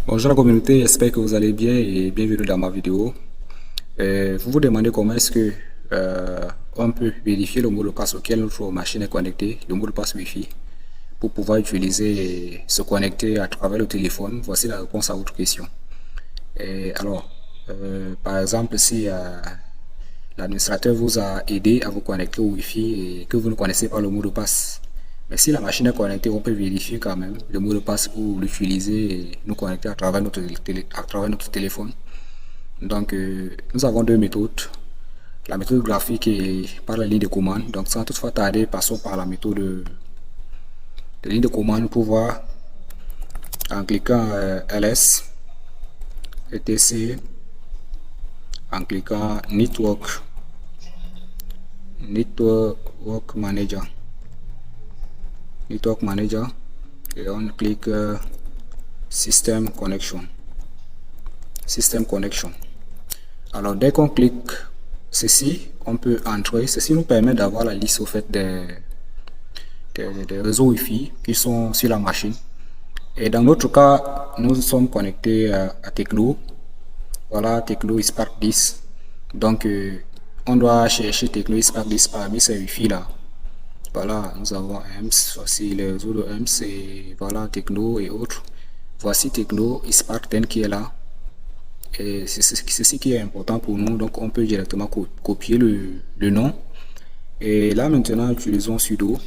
Bonjour la communauté, j'espère que vous allez bien et bienvenue dans ma vidéo. Vous vous demandez comment est-ce que on peut vérifier le mot de passe auquel notre machine est connectée, le mot de passe Wi-Fi, pour pouvoir utiliser et se connecter à travers le téléphone. Voici la réponse à votre question. Par exemple, si l'administrateur vous a aidé à vous connecter au Wi-Fi et que vous ne connaissez pas le mot de passe, mais si la machine est connectée, on peut vérifier quand même le mot de passe pour l'utiliser et nous connecter à travers notre téléphone. Donc, nous avons deux méthodes. La méthode graphique et par la ligne de commande. Donc, sans toutefois tarder, passons par la méthode de ligne de commande pour voir en cliquant ls, etc, en cliquant network manager. Network Manager et on clique System Connection. Alors dès qu'on clique ceci, on peut entrer. Ceci nous permet d'avoir la liste au fait des réseaux Wi-Fi qui sont sur la machine. Et dans notre cas, nous sommes connectés à Tecno. Voilà, Tecno Spark 10. Donc on doit chercher Tecno Spark 10 parmi ces Wi-Fi là. Voilà, nous avons EMS, voici les réseaux de EMS et voilà Tecno et autres. Voici Tecno Spark 10 qui est là. Et c'est ce qui est important pour nous, donc on peut directement copier le nom. Et là maintenant, utilisons sudo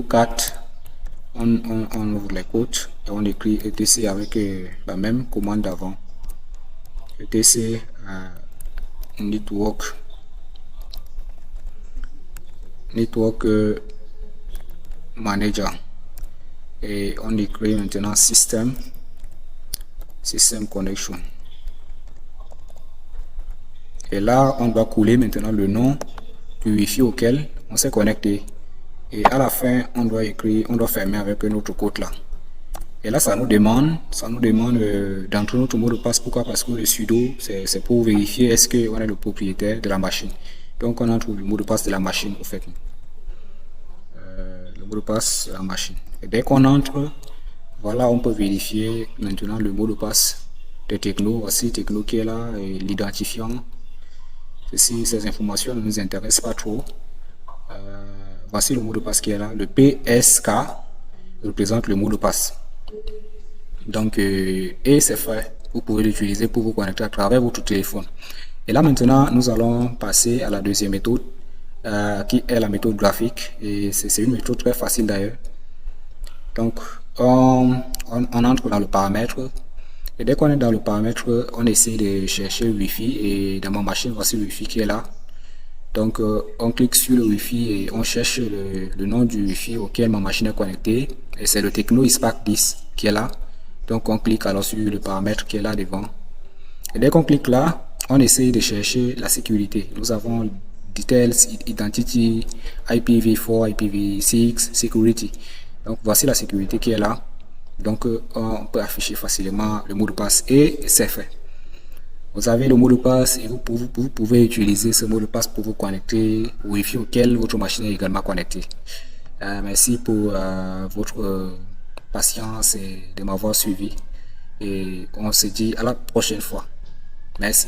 4, on ouvre les côtes et on écrit etc avec la même commande d'avant. etc network manager et on écrit maintenant system connection et là on doit couler maintenant le nom du Wi-Fi auquel on s'est connecté et à la fin on doit fermer avec notre code là. Et là ça nous demande d'entrer notre mot de passe. Pourquoi? Parce que le sudo c'est pour vérifier est-ce qu'on est le propriétaire de la machine. Donc on entre le mot de passe de la machine au fait. Le mot de passe de la machine. Et dès qu'on entre, voilà, on peut vérifier maintenant le mot de passe de Tecno. Voici Tecno qui est là, l'identifiant. Ces informations ne nous intéressent pas trop. Voici le mot de passe qui est là. Le PSK représente le mot de passe. Donc, et c'est fait. Vous pouvez l'utiliser pour vous connecter à travers votre téléphone. Et là maintenant, nous allons passer à la deuxième méthode, qui est la méthode graphique. Et c'est une méthode très facile d'ailleurs. Donc, on entre dans le paramètre. Et dès qu'on est dans le paramètre, on essaie de chercher le Wi-Fi. Et dans ma machine, voici le Wi-Fi qui est là. Donc, on clique sur le Wi-Fi et on cherche le nom du Wi-Fi auquel ma machine est connectée. Et c'est le Tecno Spark 10 qui est là. Donc, on clique alors sur le paramètre qui est là devant. Et dès qu'on clique là, on essaie de chercher la sécurité. Nous avons Details, Identity, IPv4, IPv6, Security. Donc, voici la sécurité qui est là. Donc, on peut afficher facilement le mot de passe et c'est fait. Vous avez le mot de passe et vous pouvez utiliser ce mot de passe pour vous connecter au Wi-Fi auquel votre machine est également connectée. Merci pour votre patience et de m'avoir suivi. Et on se dit à la prochaine fois. Merci.